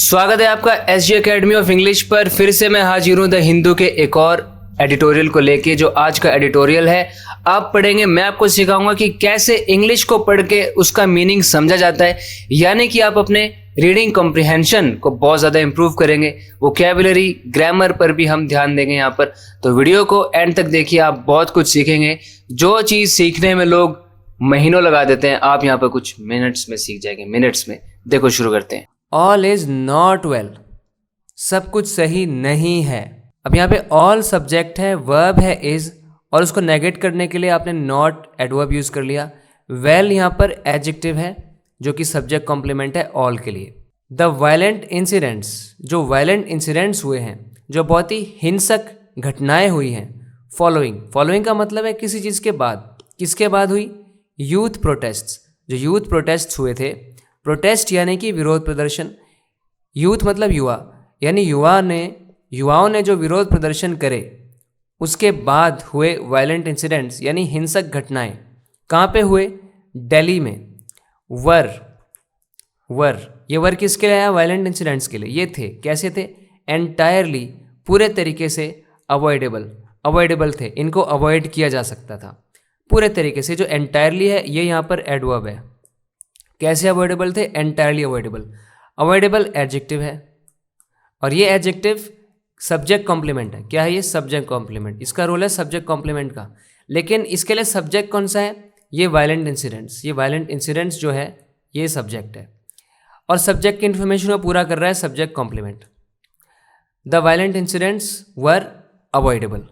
स्वागत है आपका एसजी एकेडमी ऑफ इंग्लिश पर। फिर से मैं हाजिर हूँ द हिंदू के एक और एडिटोरियल को लेके। जो आज का एडिटोरियल है आप पढ़ेंगे, मैं आपको सिखाऊंगा कि कैसे इंग्लिश को पढ़ के उसका मीनिंग समझा जाता है, यानी कि आप अपने रीडिंग कॉम्प्रिहेंशन को बहुत ज़्यादा इंप्रूव करेंगे। वोकैबुलरी, ग्रामर पर भी हम ध्यान देंगे यहाँ पर। तो वीडियो को एंड तक देखिए, आप बहुत कुछ सीखेंगे। जो चीज़ सीखने में लोग महीनों लगा देते हैं, आप यहाँ पर कुछ मिनट्स में सीख जाएंगे। मिनट्स में। देखो, शुरू करते हैं। ऑल इज नॉट वेल, सब कुछ सही नहीं है। अब यहाँ पे ऑल सब्जेक्ट है, वर्ब है इज, और उसको नेगेट करने के लिए आपने नॉट एडवर्ब यूज कर लिया। वेल यहाँ पर एडजेक्टिव है जो कि सब्जेक्ट कॉम्प्लीमेंट है ऑल के लिए। द वायलेंट इंसिडेंट्स, जो वायलेंट इंसिडेंट्स हुए हैं, जो बहुत ही हिंसक घटनाएं हुई हैं। फॉलोइंग का मतलब है किसी चीज़ के बाद। किसके बाद हुई? यूथ प्रोटेस्ट्स, जो यूथ प्रोटेस्ट्स हुए थे। प्रोटेस्ट यानी कि विरोध प्रदर्शन, यूथ मतलब युवा, यानी युवाओं ने जो विरोध प्रदर्शन करे उसके बाद हुए वायलेंट इंसिडेंट्स यानी हिंसक घटनाएं। कहाँ पे हुए? दिल्ली में। ये वर किसके लिए आया? वायलेंट इंसिडेंट्स के लिए। ये थे, कैसे थे? एंटायरली, पूरे तरीके से अवॉइडेबल थे, इनको अवॉइड किया जा सकता था पूरे तरीके से। जो एंटायरली है ये यहाँ पर एडवर्ब है। कैसे अवॉइडेबल थे? एंटायरली अवॉइडेबल एडजेक्टिव है, और ये एडजेक्टिव सब्जेक्ट कॉम्प्लीमेंट है। क्या है ये? Subject complement. इसका रोल है सब्जेक्ट कॉम्प्लीमेंट का, लेकिन इसके लिए सब्जेक्ट कौन सा है? ये वायलेंट इंसिडेंट्स जो है ये सब्जेक्ट है, और सब्जेक्ट की इन्फॉर्मेशन को पूरा कर रहा है subject complement. The violent incidents were avoidable.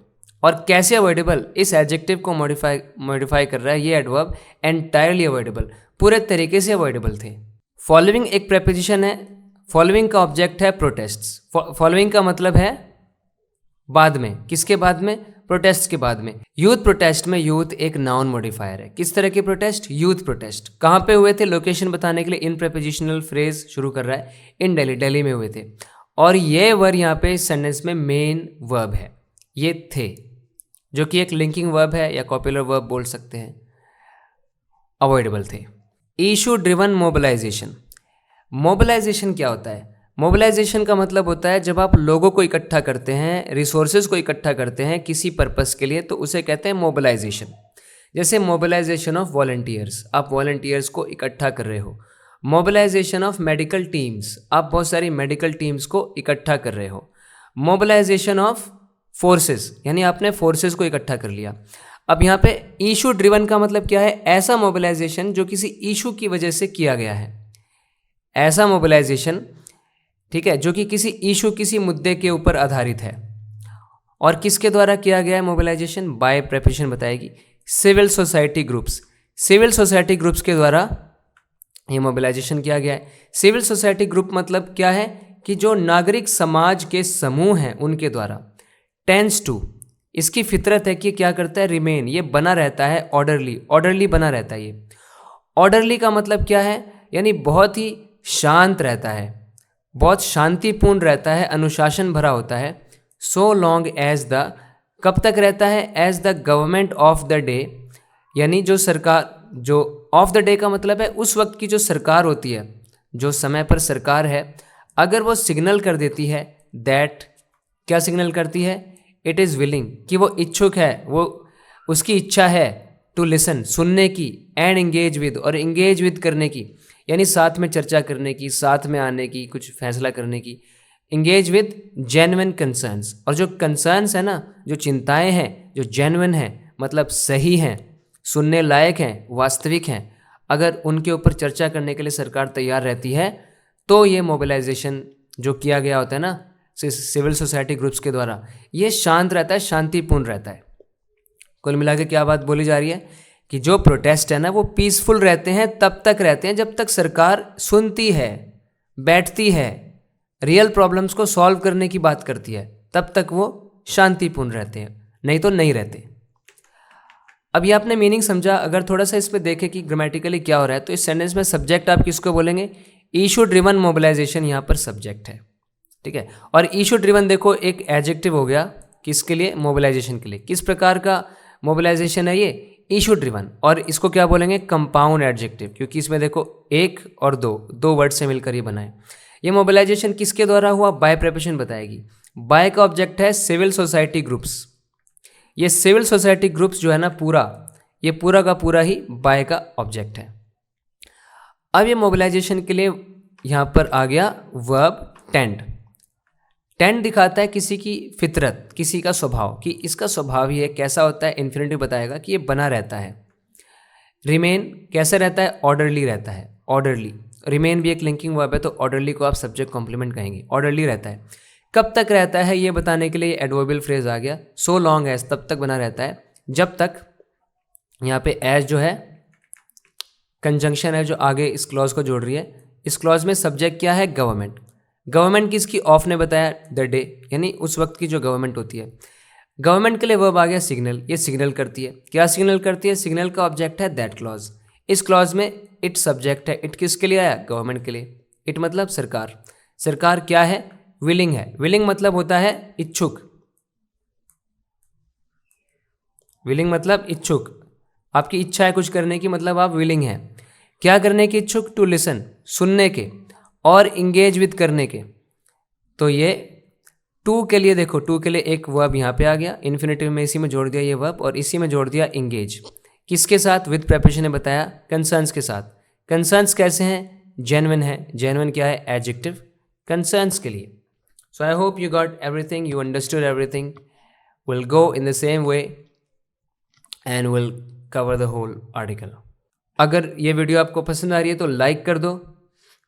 और कैसे अवॉइडेबल? इस एडजेक्टिव को मॉडिफाई कर रहा है ये एडवर्ब, एंटायरली अवॉइडेबल, पूरे तरीके से अवॉइडेबल थे। फॉलोइंग एक प्रेपोजिशन है। फॉलोइंग का ऑब्जेक्ट है प्रोटेस्ट्स। फॉलोइंग का मतलब है बाद में। किसके बाद में? प्रोटेस्ट के बाद में। यूथ प्रोटेस्ट में यूथ एक नाउन मॉडिफायर है। किस तरह के प्रोटेस्ट? Youth protest. कहाँ पे हुए थे? लोकेशन बताने के लिए इन प्रेपोजिशनल फ्रेज शुरू कर रहा है। इन दिल्ली में हुए थे, और ये वर्ब यहाँ पे इस सेंटेंस में मेन वर्ब है। ये थे, जो कि एक लिंकिंग वर्ब है या कॉपुलर वर्ब बोल सकते हैं। अवॉइडेबल थे। इशू ड्रिवन मोबिलाइजेशन क्या होता है? मोबिलाइजेशन का मतलब होता है जब आप लोगों को इकट्ठा करते हैं, रिसोर्सेज को इकट्ठा करते हैं किसी पर्पस के लिए, तो उसे कहते हैं मोबिलाइजेशन। जैसे मोबिलाइजेशन ऑफ वॉलंटियर्स, आप वॉलंटियर्स को इकट्ठा कर रहे हो। मोबिलाइजेशन ऑफ मेडिकल टीम्स, आप बहुत सारी मेडिकल टीम्स को इकट्ठा कर रहे हो। मोबिलाइजेशन ऑफ फोर्सेस, यानी आपने फोर्सेस को इकट्ठा कर लिया। अब यहाँ पे इशू ड्रिवन का मतलब क्या है? ऐसा मोबिलाइजेशन जो किसी इशू की वजह से किया गया है। ऐसा मोबिलाइजेशन, ठीक है, जो कि किसी इशू, किसी मुद्दे के ऊपर आधारित है। और किसके द्वारा किया गया है मोबिलाइजेशन? बाय प्रेपोजिशन बताएगी। सिविल सोसाइटी ग्रुप्स के द्वारा ये मोबिलाइजेशन किया गया है। सिविल सोसाइटी ग्रुप मतलब क्या है? कि जो नागरिक समाज के समूह हैं उनके द्वारा। टेंस टू, इसकी फितरत है कि क्या करता है? रिमेन, ये बना रहता है ऑर्डरली बना रहता है। ये ऑर्डरली का मतलब क्या है? यानी बहुत ही शांत रहता है, बहुत शांतिपूर्ण रहता है, अनुशासन भरा होता है। सो लॉन्ग एज द, कब तक रहता है? As the government of the day, यानी जो सरकार, जो ऑफ द डे का मतलब है उस वक्त की जो सरकार होती है, जो समय पर सरकार है, अगर वो सिग्नल कर देती है दैट, क्या सिग्नल करती है? इट इज़ विलिंग, कि वो इच्छुक है, वो उसकी इच्छा है टू लिसन, सुनने की, एंड एंगेज विद, और एंगेज विद करने की, यानी साथ में चर्चा करने की, साथ में आने की, कुछ फैसला करने की। एंगेज विद जेन्युइन कंसर्न्स, और जो कंसर्न्स है ना, जो चिंताएं हैं, जो जेन्युइन हैं, मतलब सही हैं, सुनने लायक हैं, वास्तविक हैं, अगर उनके ऊपर चर्चा करने के लिए सरकार तैयार रहती है, तो ये मोबिलाइजेशन जो किया गया होता है ना सिविल सोसाइटी ग्रुप्स के द्वारा, ये शांत रहता है, शांतिपूर्ण रहता है। कुल मिला के क्या बात बोली जा रही है? कि जो प्रोटेस्ट है ना वो पीसफुल रहते हैं, तब तक रहते हैं जब तक सरकार सुनती है, बैठती है, रियल प्रॉब्लम्स को सॉल्व करने की बात करती है, तब तक वो शांतिपूर्ण रहते हैं, नहीं तो नहीं रहते। अब ये आपने मीनिंग समझा। अगर थोड़ा सा इस पर देखें कि ग्रामेटिकली क्या हो रहा है, तो इस सेंटेंस में सब्जेक्ट आप किसको बोलेंगे? इशू ड्रिवन मोबिलाइजेशन यहाँ पर सब्जेक्ट है, ठीक है। और इशू ड्रिवन देखो एक एडजेक्टिव हो गया, किसके लिए? मोबिलाइजेशन के लिए। किस प्रकार का मोबिलाइजेशन है ये? Issue driven. और इसको क्या बोलेंगे? कंपाउंड एडजेक्टिव, क्योंकि इसमें देखो एक और दो वर्ड से मिलकर ये बना है। ये मोबिलाइजेशन किसके द्वारा हुआ, बाय प्रेपोजिशन बताएगी। बाय का ऑब्जेक्ट है सिविल सोसाइटी ग्रुप्स। ये सिविल सोसाइटी ग्रुप्स जो है ना ये पूरा का पूरा ही बाय का ऑब्जेक्ट है। अब ये मोबिलाइजेशन के लिए यहाँ पर आ गया वर्ब टेंड। टेंड दिखाता है किसी की फितरत, किसी का स्वभाव, कि इसका स्वभाव ही है, कैसा होता है, इन्फिनिटिव बताएगा कि ये बना रहता है। रिमेन कैसे रहता है, ऑर्डरली रहता है, ऑर्डरली। रिमेन भी एक लिंकिंग वर्ब है, तो ऑर्डरली को आप सब्जेक्ट कॉम्प्लीमेंट कहेंगे, ऑर्डरली रहता है। कब तक रहता है ये बताने के लिए एडवर्बियल फ्रेज आ गया, सो लॉन्ग एज, तब तक बना रहता है जब तक, यहाँ पे एज जो है कंजंक्शन है जो आगे इस क्लॉज को जोड़ रही है। इस क्लॉज में सब्जेक्ट क्या है, गवर्नमेंट। गवर्नमेंट किसकी, ऑफ ने बताया द डे, यानी उस वक्त की जो गवर्नमेंट होती है। गवर्नमेंट के लिए वर्ब आ गया सिग्नल, ये सिग्नल करती है। क्या सिग्नल करती है, सिग्नल का ऑब्जेक्ट है दैट क्लॉज। इस क्लॉज में इट सब्जेक्ट है, इट किसके लिए आया, गवर्नमेंट के लिए। इट मतलब सरकार। सरकार क्या है, विलिंग है। विलिंग मतलब होता है इच्छुक। विलिंग मतलब इच्छुक, आपकी इच्छा है कुछ करने की, मतलब आप विलिंग हैं। क्या करने की इच्छुक, टू लिसन, सुनने के, और इंगेज विद करने के। तो ये टू के लिए देखो, टू के लिए एक वर्ब यहाँ पे आ गया, इन्फिनिटिव में इसी में जोड़ दिया ये वर्ब, और इसी में जोड़ दिया इंगेज। किसके साथ, विद प्रेपोजिशन ने बताया कंसर्न्स के साथ। कंसर्न्स कैसे हैं, जेन्युइन है। जेन्युइन क्या है, एडजेक्टिव कंसर्न्स के लिए। So I hope you got everything, you understood everything. Will go in the same way and will cover the whole article. अगर ये वीडियो आपको पसंद आ रही है तो लाइक कर दो।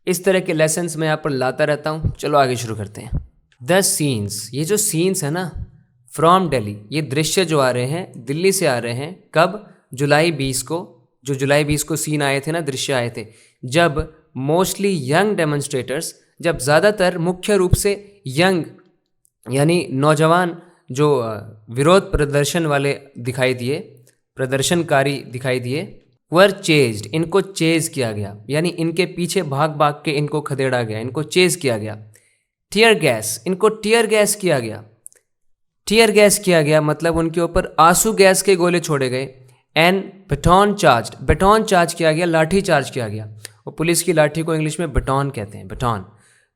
इस तरह के लेसन्स मैं यहाँ पर लाता रहता हूँ। चलो आगे शुरू करते हैं। द सीन्स, ये जो सीन्स है ना, फ्रॉम दिल्ली, ये दृश्य जो आ रहे हैं दिल्ली से आ रहे हैं। कब, जुलाई 20 को। जो जुलाई 20 को सीन आए थे ना, दृश्य आए थे, जब मोस्टली यंग डेमोन्स्ट्रेटर्स, जब ज़्यादातर मुख्य रूप से यंग यानी नौजवान जो विरोध प्रदर्शन वाले दिखाई दिए, प्रदर्शनकारी दिखाई दिए, वर चेज्ड, इनको चेज किया गया, यानी इनके पीछे भाग भाग के इनको खदेड़ा गया, इनको चेज किया गया। टीयर गैस, इनको टीयर गैस किया गया। टीयर गैस किया गया मतलब उनके ऊपर आंसू गैस के गोले छोड़े गए। एंड बटॉन चार्ज, बटॉन चार्ज किया गया, लाठी चार्ज किया गया। और पुलिस की लाठी को इंग्लिश में बटॉन कहते हैं, बटॉन।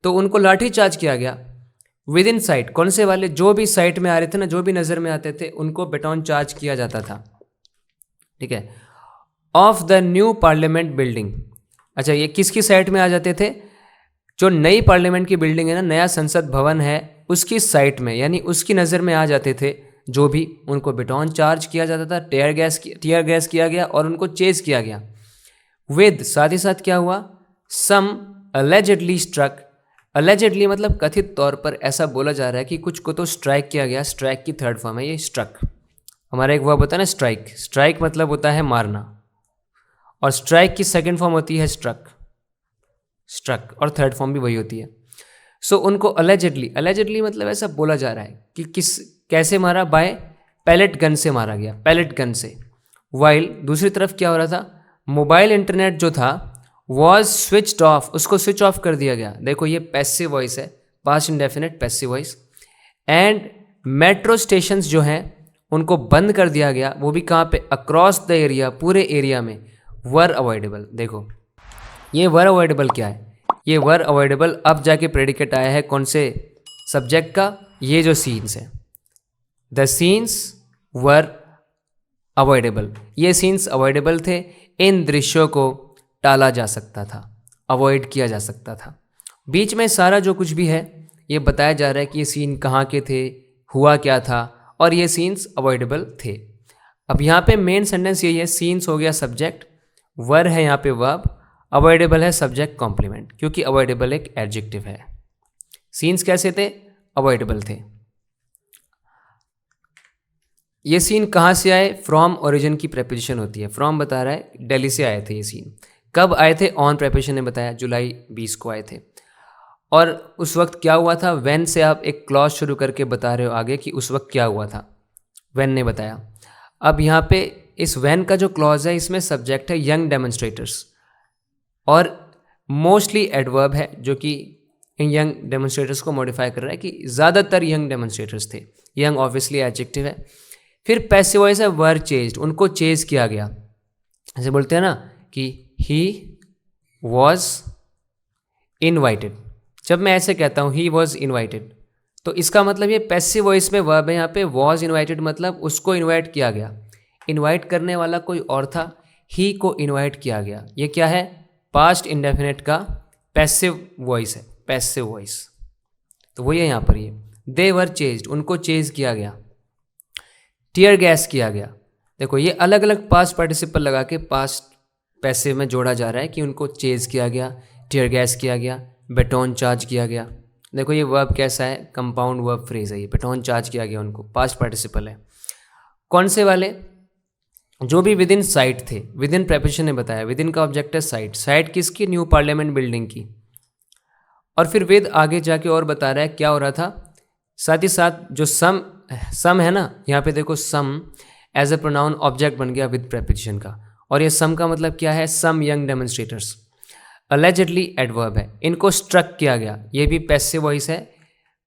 तो उनको लाठी चार्ज किया गया। विद इन साइट, कौन से वाले, जो भी साइट में आ रहे थे ना, जो भी नज़र में आते थे, उनको बटॉन चार्ज किया जाता था। ठीक है। Of the new parliament building, अच्छा ये किसकी साइट में आ जाते थे, जो नई पार्लियामेंट की बिल्डिंग है ना, नया संसद भवन है, उसकी साइट में, यानी उसकी नज़र में आ जाते थे जो भी, उनको बटॉन चार्ज किया जाता था, टीयर गैस किया गया और उनको चेज किया गया। विद, साथ ही साथ क्या हुआ, सम अलेजेडली स्ट्रक। अलेजेडली मतलब कथित तौर पर ऐसा बोला जा रहा है कि कुछ को तो स्ट्राइक किया गया। स्ट्राइक की थर्ड फॉर्म है ये स्ट्रक। हमारा एक वर्ब होता है ना स्ट्राइक, स्ट्राइक मतलब होता है मारना, और स्ट्राइक की सेकंड फॉर्म होती है स्ट्रक, स्ट्रक, और थर्ड फॉर्म भी वही होती है। सो उनको अलेजेडली, अलेजेडली मतलब ऐसा बोला जा रहा है कि कैसे मारा, बाय पैलेट गन से मारा गया, पैलेट गन से। वाइल, दूसरी तरफ क्या हो रहा था, मोबाइल इंटरनेट जो था वॉज स्विच्ड ऑफ, उसको स्विच ऑफ कर दिया गया। देखो ये पैसिव वॉइस है, past indefinite passive voice. And metro stations जो हैं उनको बंद कर दिया गया, वो भी कहाँ पे, अक्रॉस द एरिया, पूरे एरिया में। वर अवॉइडेबल, देखो ये वर अवॉइडेबल क्या है, ये वर अवॉइडेबल अब जाके प्रेडिकेट आया है कौन से सब्जेक्ट का, ये जो सीन्स है, द सीन्स वर अवॉइडेबल, ये सीन्स अवॉइडेबल थे। इन दृश्यों को टाला जा सकता था, अवॉइड किया जा सकता था। बीच में सारा जो कुछ भी है ये बताया जा रहा है कि ये सीन कहाँ के थे, हुआ क्या था, और ये सीन्स अवॉइडेबल थे। अब यहाँ पे मेन सेंटेंस यही है, सीन्स हो गया सब्जेक्ट, वर है यहाँ पे वर्ब, अवॉइडेबल है सब्जेक्ट कॉम्प्लीमेंट, क्योंकि अवॉइडेबल एक एडजेक्टिव है। सीन्स कैसे थे, अवॉइडेबल थे। ये सीन कहाँ से आए, फ्रॉम ओरिजिन की प्रेपोजिशन होती है। फ्रॉम बता रहा है दिल्ली से आए थे ये सीन। कब आए थे, ऑन प्रेपोजिशन ने बताया जुलाई 20 को आए थे। और उस वक्त क्या हुआ था, व्हेन से आप एक क्लॉज शुरू करके बता रहे हो आगे कि उस वक्त क्या हुआ था, व्हेन ने बताया। अब यहाँ पे इस व्हेन का जो क्लॉज है इसमें सब्जेक्ट है यंग डेमोन्स्ट्रेटर्स, और मोस्टली एडवर्ब है जो कि इन यंग डेमोन्स्ट्रेटर्स को मॉडिफाई कर रहा है कि ज़्यादातर यंग डेमोन्स्ट्रेटर्स थे। यंग ऑब्वियसली एडजेक्टिव है। फिर पैसिव वॉइस है वर चेज्ड, उनको चेज किया गया। ऐसे बोलते हैं ना कि ही वॉज इनवाइटेड, जब मैं ऐसे कहता हूँ ही वॉज इन्वाइटेड, तो इसका मतलब ये पैसिव वॉइस में वर्ब है। यहाँ पे वॉज इन्वाइटेड मतलब उसको इन्वाइट किया गया, इन्वाइट करने वाला कोई और था, ही को इन्वाइट किया गया। ये क्या है? पास्ट इंडेफिनिट का पैसिव वॉइस है, पैसिव वॉइस। तो वही है यहाँ पर ये दे वर चेज्ड, उनको चेज किया गया, टीयर गैस किया गया। देखो ये अलग अलग पास्ट पार्टिसिपल लगा के पास्ट पैसिव में जोड़ा जा रहा है कि उनको चेज किया गया, टीयर गैस किया गया, बेटोन चार्ज किया गया। देखो ये वर्ब कैसा है? कंपाउंड वर्ब फ्रेज है ये, बेटोन चार्ज किया गया उनको, पास्ट पार्टिसिपल है। कौन से वाले? जो भी विद इन साइट थे, विद इन प्रेपोजिशन ने बताया, विद इन का ऑब्जेक्ट है साइट, साइट किसकी? न्यू पार्लियामेंट बिल्डिंग की। और फिर विद आगे जाके और बता रहा है क्या हो रहा था, साथ ही साथ जो सम है ना, यहाँ पे देखो सम एज ए प्रोनाउन ऑब्जेक्ट बन गया विद प्रेपोजिशन का। और ये सम का मतलब क्या है? Some young demonstrators, allegedly adverb है। इनको स्ट्रक किया गया, ये भी पैसिव वॉइस है।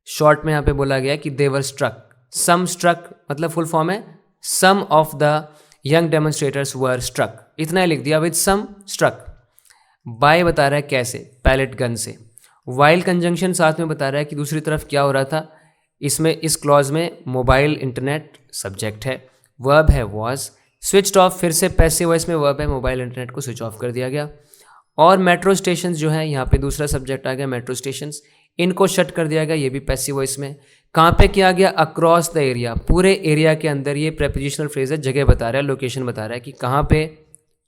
शॉर्ट में यहाँ पे बोला गया कि they were struck, some struck मतलब फुल फॉर्म है some of the young demonstrators were struck, इतना ही लिख दिया विद सम स्ट्रक। बाय बता रहा है कैसे? पैलेट गन से। वाइल कंजंक्शन साथ में बता रहा है कि दूसरी तरफ क्या हो रहा था। इसमें इस क्लॉज में मोबाइल इंटरनेट सब्जेक्ट है, वर्ब है वॉज, स्विच्ड ऑफ फिर से पैसिव वॉइस में वर्ब है, मोबाइल इंटरनेट को स्विच ऑफ कर दिया गया। और मेट्रो स्टेशंस जो है, यहाँ पे दूसरा सब्जेक्ट आ गया मेट्रो स्टेशंस, इनको शट कर दिया गया, ये भी पैसिव वॉइस में। कहाँ पे किया गया? अक्रॉस द एरिया, पूरे एरिया के अंदर। ये प्रेपोजिशनल फ्रेज है, जगह बता रहा है, लोकेशन बता रहा है कि कहाँ पे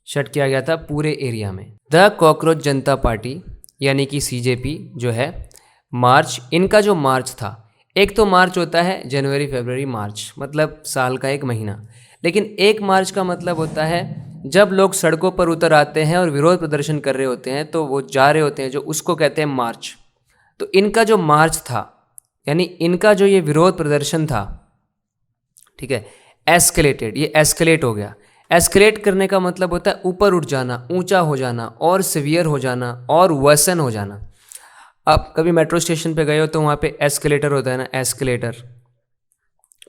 शट किया गया था, पूरे एरिया में। द कॉकरोच जनता पार्टी यानी कि सीजेपी जो है, मार्च, इनका जो मार्च था, एक तो मार्च होता है जनवरी फरवरी मार्च, मतलब साल का एक महीना, लेकिन एक मार्च का मतलब होता है जब लोग सड़कों पर उतर आते हैं और विरोध प्रदर्शन कर रहे होते हैं, तो वो जा रहे होते हैं, जो उसको कहते हैं मार्च। तो इनका जो मार्च था, यानी इनका जो ये विरोध प्रदर्शन था, ठीक है, एस्केलेटेड, ये एस्केलेट हो गया। एस्केलेट करने का मतलब होता है ऊपर उठ जाना, ऊंचा हो जाना, और सिवियर हो जाना, और वर्सन हो जाना। आप कभी मेट्रो स्टेशन पे गए हो तो वहाँ पे एस्केलेटर होता है ना, एस्केलेटर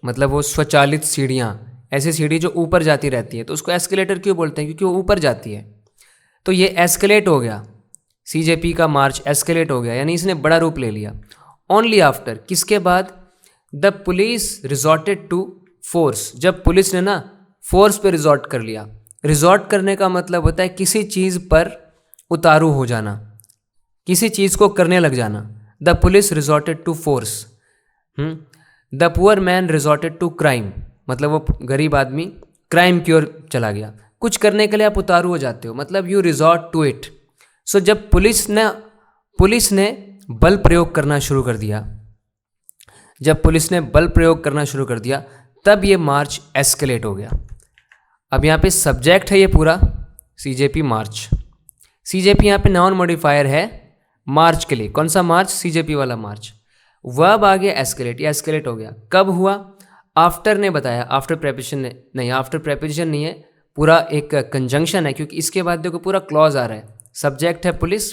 मतलब वो स्वचालित सीढ़ियाँ, ऐसी सीढ़ी जो ऊपर जाती रहती है, तो उसको एस्केलेटर क्यों बोलते हैं? क्योंकि वो ऊपर जाती है। तो ये एस्केलेट हो गया, सीजेपी का मार्च एस्केलेट हो गया, यानी इसने बड़ा रूप ले लिया। ओनली आफ्टर, किसके बाद? The police resorted to force, जब पुलिस ने ना फोर्स पे रिजॉर्ट कर लिया। रिजॉर्ट करने का मतलब होता है किसी चीज़ पर उतारू हो जाना, किसी चीज़ को करने लग जाना। The police resorted to force. The poor man resorted to crime, मतलब वो गरीब आदमी क्राइम की ओर चला गया। कुछ करने के लिए आप उतारू हो जाते हो, मतलब यू रिजॉर्ट टू इट। सो जब पुलिस ने बल प्रयोग करना शुरू कर दिया, जब पुलिस ने बल प्रयोग करना शुरू कर दिया, तब ये मार्च एस्केलेट हो गया। अब यहाँ पे सब्जेक्ट है ये पूरा सीजेपी मार्च। सीजेपी यहाँ पे नाउन मॉडिफायर है मार्च के लिए। कौन सा मार्च? सीजेपी वाला मार्च। वर्ब आ गया एस्केलेट, ये एस्केलेट हो गया। कब हुआ? आफ्टर ने बताया, आफ्टर प्रेपोजिशन ने नहीं, आफ्टर प्रेपोजिशन नहीं है, पूरा एक कंजंक्शन है, क्योंकि इसके बाद देखो पूरा क्लॉज आ रहा है। सब्जेक्ट है पुलिस,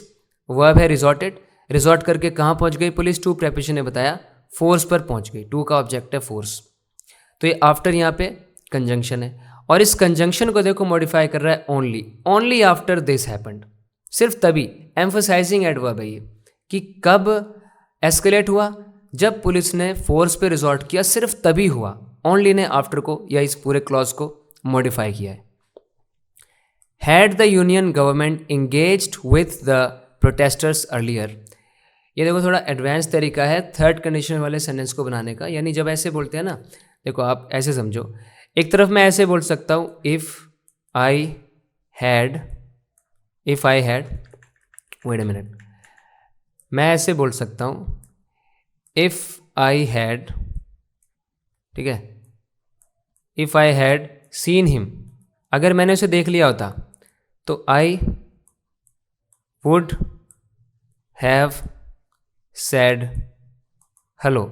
वर्ब है रिजॉर्टेड, रिजॉर्ट करके कहाँ पहुँच गई पुलिस? टू, प्रेपोजिशन ने बताया फोर्स पर पहुँच गई, टू का ऑब्जेक्ट है फोर्स। तो ये आफ्टर यहाँ पे कंजंक्शन है, और इस कंजंक्शन को देखो मॉडिफाई कर रहा है only, only after this happened, सिर्फ तभी। एम्फसाइजिंग एडवर्ब है ये कि कब एस्केलेट हुआ? जब पुलिस ने फोर्स पे रिजॉर्ट किया, सिर्फ तभी हुआ। ओनली ने आफ्टर को या इस पूरे क्लॉज को मॉडिफाई किया है। Had the union government engaged with the protesters earlier, ये देखो थोड़ा एडवांस तरीका है थर्ड कंडीशन वाले सेंटेंस को बनाने का। यानी जब ऐसे बोलते हैं ना, देखो आप ऐसे समझो, एक तरफ मैं ऐसे बोल सकता हूँ if I had, wait a minute, मैं ऐसे बोल सकता हूँ इफ़ आई हैड, ठीक है, if I had seen him, अगर मैंने उसे देख लिया होता तो I would have sad hello.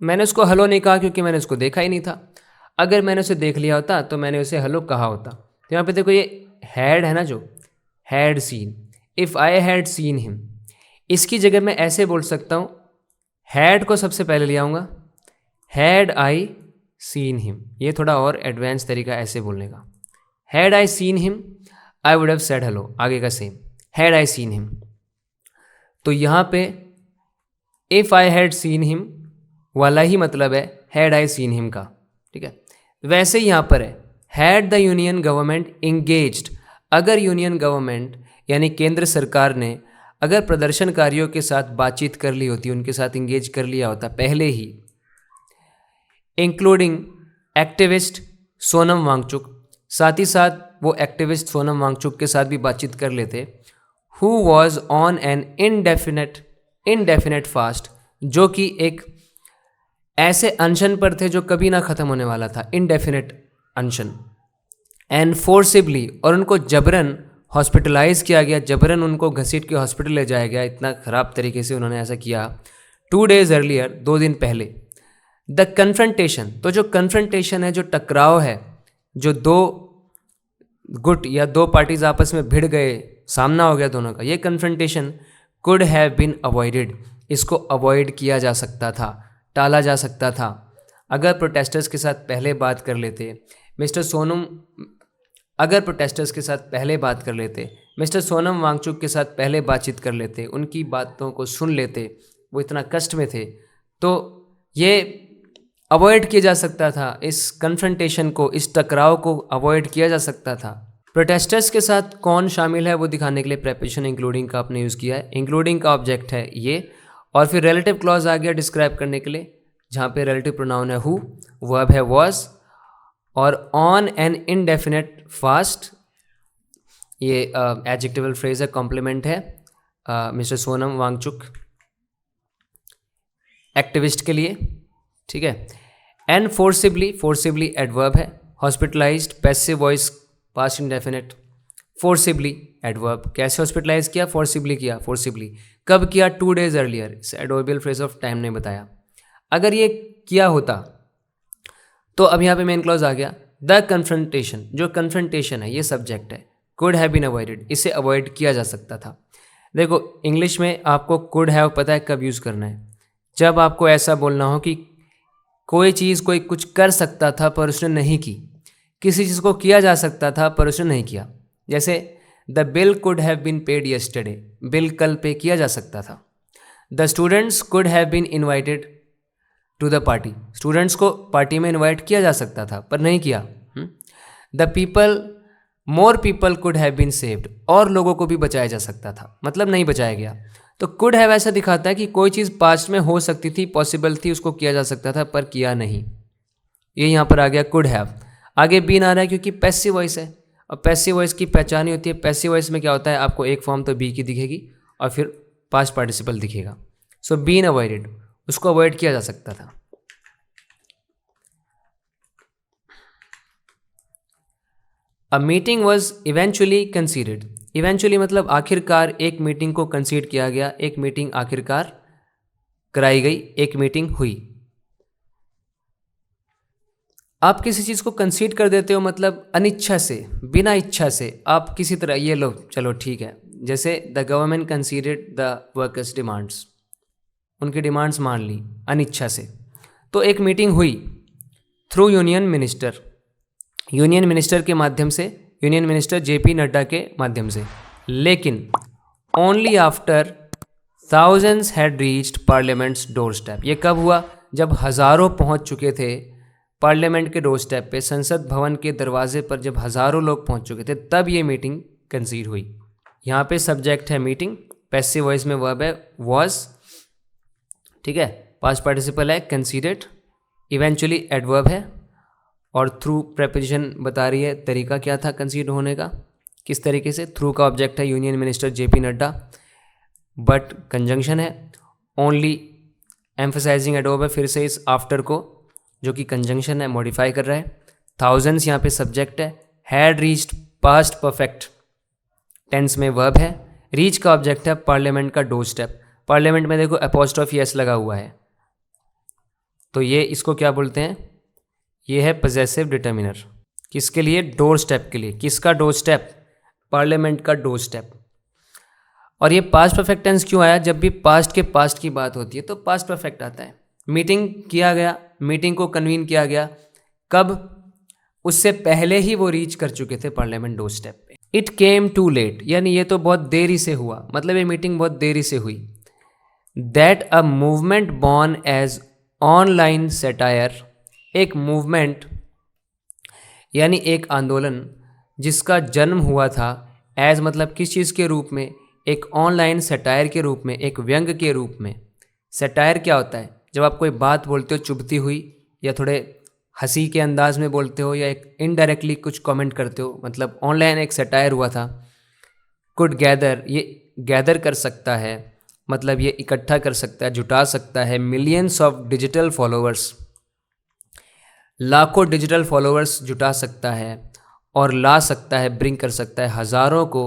मैंने उसको हेलो नहीं कहा क्योंकि मैंने उसको देखा ही नहीं था। अगर मैंने उसे देख लिया होता तो मैंने उसे हेलो कहा होता। तो यहाँ पे देखो ये हैड है ना, जो had seen, if I had seen him, इसकी जगह मैं ऐसे बोल सकता हूँ, हैड को सबसे पहले ले आऊँगा, हैड आई सीन हिम। ये थोड़ा और एडवांस तरीका ऐसे बोलने का। Had I seen him I would have said hello, आगे का same, had I seen him. तो यहाँ पे if I had seen him वाला ही मतलब है हैड आई सीन हिम का, ठीक है। वैसे ही यहाँ पर है had the union government engaged, अगर यूनियन गवर्नमेंट यानी केंद्र सरकार ने अगर प्रदर्शनकारियों के साथ बातचीत कर ली होती, उनके साथ इंगेज कर लिया होता पहले ही, इंक्लूडिंग एक्टिविस्ट सोनम वांगचुक, साथ ही साथ वो एक्टिविस्ट सोनम वांगचुक के साथ भी बातचीत कर लेते, who was on an indefinite fast, जो कि एक ऐसे अनशन पर थे जो कभी ना ख़त्म होने वाला था, इनडेफिनेट अनशन, एंड फोर्सिबली, और उनको जबरन हॉस्पिटलाइज किया गया, जबरन उनको घसीट के हॉस्पिटल ले जाया गया, इतना ख़राब तरीके से उन्होंने ऐसा किया 2 days अर्लियर, 2 दिन पहले। द कन्फ्रंटेशन, तो जो कन्फ्रंटेशन है, जो टकराव है, जो 2 गुट या 2 पार्टीज आपस में भिड़ गए, सामना हो गया दोनों का, ये confrontation could have been avoided, इसको अवॉइड किया जा सकता था, टाला जा सकता था अगर प्रोटेस्टर्स के साथ पहले बात कर लेते मिस्टर सोनम, अगर प्रोटेस्टर्स के साथ पहले बात कर लेते, मिस्टर सोनम वांगचुक के साथ पहले बातचीत कर लेते, उनकी बातों को सुन लेते, वो इतना कष्ट में थे, तो ये अवॉइड किया जा सकता था, इस कन्फ्रंटेशन को, इस टकराव को अवॉइड किया जा सकता था। प्रोटेस्टर्स के साथ कौन शामिल है वो दिखाने के लिए प्रेपोजिशन इंक्लूडिंग का आपने यूज़ किया है। इंक्लूडिंग का ऑब्जेक्ट है ये, और फिर रिलेटिव क्लॉज आ गया डिस्क्राइब करने के लिए, जहाँ पे रिलेटिव प्रोनाउन है हु, वर्ब है वॉज, और ऑन एन इनडेफिनेट फास्ट ये एडजेक्टिवल फ्रेज है, कॉम्प्लीमेंट है मिस्टर सोनम वांगचुक एक्टिविस्ट के लिए, ठीक है। एंड फोर्सिबली एडवर्ब है, hospitalised passive voice past indefinite, forcibly adverb, कैसे हॉस्पिटलाइज किया, फोर्सिबली किया, फोर्सिबली कब किया, 2 days अर्लियर, इस एडवर्बियल फ्रेज ऑफ टाइम ने बताया। अगर ये किया होता तो अब यहाँ पे मेन क्लॉज आ गया, द कन्फ्रंटेशन, जो कन्फ्रंटेशन है ये सब्जेक्ट है, कुड हैव बीन अवॉइडेड, इसे अवॉइड किया जा सकता था। देखो इंग्लिश में आपको कुड हैव पता है कब यूज़ करना है, जब आपको ऐसा बोलना हो कि कोई चीज़ कोई कुछ कर सकता था पर उसने नहीं की, किसी चीज़ को किया जा सकता था पर उसने नहीं किया, जैसे the bill could have been paid yesterday, bill कल पे किया जा सकता था। The students could have been invited to the party, students को पार्टी में इन्वाइट किया जा सकता था पर नहीं किया। The people, more people could have been saved, और लोगों को भी बचाया जा सकता था, मतलब नहीं बचाया गया। तो कुड हैव ऐसा दिखाता है कि कोई चीज़ पास्ट में हो सकती थी, पॉसिबल थी, उसको किया जा सकता था पर किया नहीं, ये यहाँ पर आ गया कुड हैव। आगे बीन आ रहा है क्योंकि पैसिव वॉइस है, और पैसिव वॉइस की पहचान ही होती है, पैसिव वॉइस में क्या होता है, आपको एक फॉर्म तो बी की दिखेगी और फिर पास्ट पार्टिसिपल दिखेगा। सो बीन अवॉइडेड, उसको अवॉइड किया जा सकता था। A meeting was eventually considered, eventually मतलब आखिरकार एक मीटिंग को कंसीड किया गया, एक मीटिंग आखिरकार कराई गई, एक मीटिंग हुई। आप किसी चीज़ को कंसीड कर देते हो मतलब अनिच्छा से, बिना इच्छा से, आप किसी तरह ये लो चलो ठीक है, जैसे the government considered the workers demands, उनकी डिमांड्स मान ली अनिच्छा से। तो एक मीटिंग हुई through union minister, union minister के माध्यम से, यूनियन मिनिस्टर JP नड्डा के माध्यम से, लेकिन only after thousands had reached parliaments door step. ये कब हुआ, जब हज़ारों पहुंच चुके थे पार्लियामेंट के डोर स्टेप पे, संसद भवन के दरवाजे पर जब हज़ारों लोग पहुंच चुके थे, तब ये मीटिंग कंसीड हुई। यहाँ पे सब्जेक्ट है मीटिंग, पैसिव वॉइस में वर्ब है वॉज, ठीक है, पास्ट पार्टिसिपल है कंसीडर्ड, इवेंचुअली एडवर्ब है, और थ्रू प्रेपोजिशन बता रही है तरीका क्या था कंसीडर होने का, किस तरीके से। थ्रू का ऑब्जेक्ट है union minister JP Nadda, but conjunction है, ओनली एम्फसाइजिंग एडवर्ब है, फिर से इस आफ्टर को जो कि कंजंक्शन है मॉडिफाई कर रहा है। थाउजेंड्स यहाँ पे सब्जेक्ट है, had reached past perfect tense में वर्ब है, रीच का ऑब्जेक्ट है पार्लियामेंट का डोर स्टेप, पार्लियामेंट में देखो अपॉस्ट्रोफी एस लगा हुआ है, तो ये इसको क्या बोलते हैं, ये है पजेसिव डिटर्मिनर, किसके लिए, डोर स्टेप के लिए। किसका डोर स्टेप, पार्लियामेंट का डोर स्टेप। और ये पास्ट परफेक्ट टेंस क्यों आया, जब भी पास्ट के पास्ट की बात होती है तो पास्ट परफेक्ट आता है। मीटिंग किया गया, मीटिंग को कन्वीन किया गया, कब, उससे पहले ही वो रीच कर चुके थे पार्लियामेंट डोर स्टेप पे। इट केम टू लेट, यानी ये तो बहुत देरी से हुआ, मतलब ये मीटिंग बहुत देरी से हुई। That a movement born as online satire, एक मूवमेंट यानी एक आंदोलन जिसका जन्म हुआ था एज मतलब किस चीज़ के रूप में, एक ऑनलाइन सेटायर के रूप में, एक व्यंग के रूप में। सेटायर क्या होता है? जब आप कोई बात बोलते हो चुभती हुई या थोड़े हंसी के अंदाज में बोलते हो या एक इनडायरेक्टली कुछ कमेंट करते हो, मतलब ऑनलाइन एक सेटायर हुआ था। कुड गैदर, ये गैदर कर सकता है, मतलब ये इकट्ठा कर सकता है, जुटा सकता है मिलियंस ऑफ डिजिटल फॉलोअर्स, लाखों डिजिटल फॉलोअर्स जुटा सकता है और ला सकता है, ब्रिंग कर सकता है हज़ारों को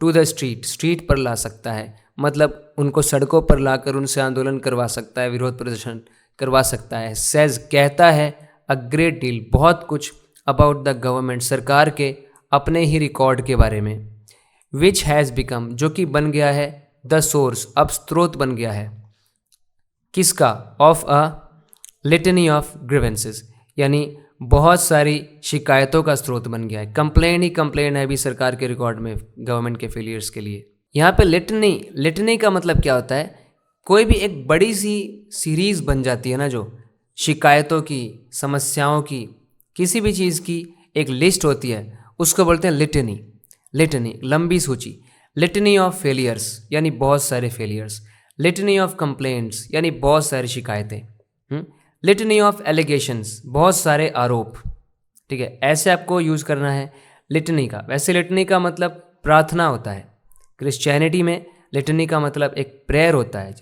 टू द स्ट्रीट, स्ट्रीट पर ला सकता है, मतलब उनको सड़कों पर लाकर उनसे आंदोलन करवा सकता है, विरोध प्रदर्शन करवा सकता है। सेज कहता है अ ग्रेट डील, बहुत कुछ अबाउट द गवर्नमेंट, सरकार के अपने ही रिकॉर्ड के बारे में। विच हैज़ बिकम, जो कि बन गया है द सोर्स, अब स्रोत बन गया है किसका? Of a litany of grievances, यानी बहुत सारी शिकायतों का स्रोत बन गया है। कंप्लेन ही कंप्लेन है अभी सरकार के रिकॉर्ड में गवर्नमेंट के फेलियर्स के लिए। यहाँ पे लिटनी, लिटनी का मतलब क्या होता है? कोई भी एक बड़ी सी सीरीज़ बन जाती है ना, जो शिकायतों की, समस्याओं की, किसी भी चीज़ की एक लिस्ट होती है, उसको बोलते हैं लिटनी। लिटनी लंबी सूची। लिटनी ऑफ फेलियर्स यानी बहुत सारे फेलियर्स। लिटनी ऑफ कंप्लेंट्स यानी बहुत सारी शिकायतें। लिटनी ऑफ एलिगेशंस, बहुत सारे आरोप। ठीक है, ऐसे आपको यूज़ करना है लिटनी का। वैसे लिटनी का मतलब प्रार्थना होता है। क्रिश्चियनिटी में लिटनी का मतलब एक प्रेयर होता है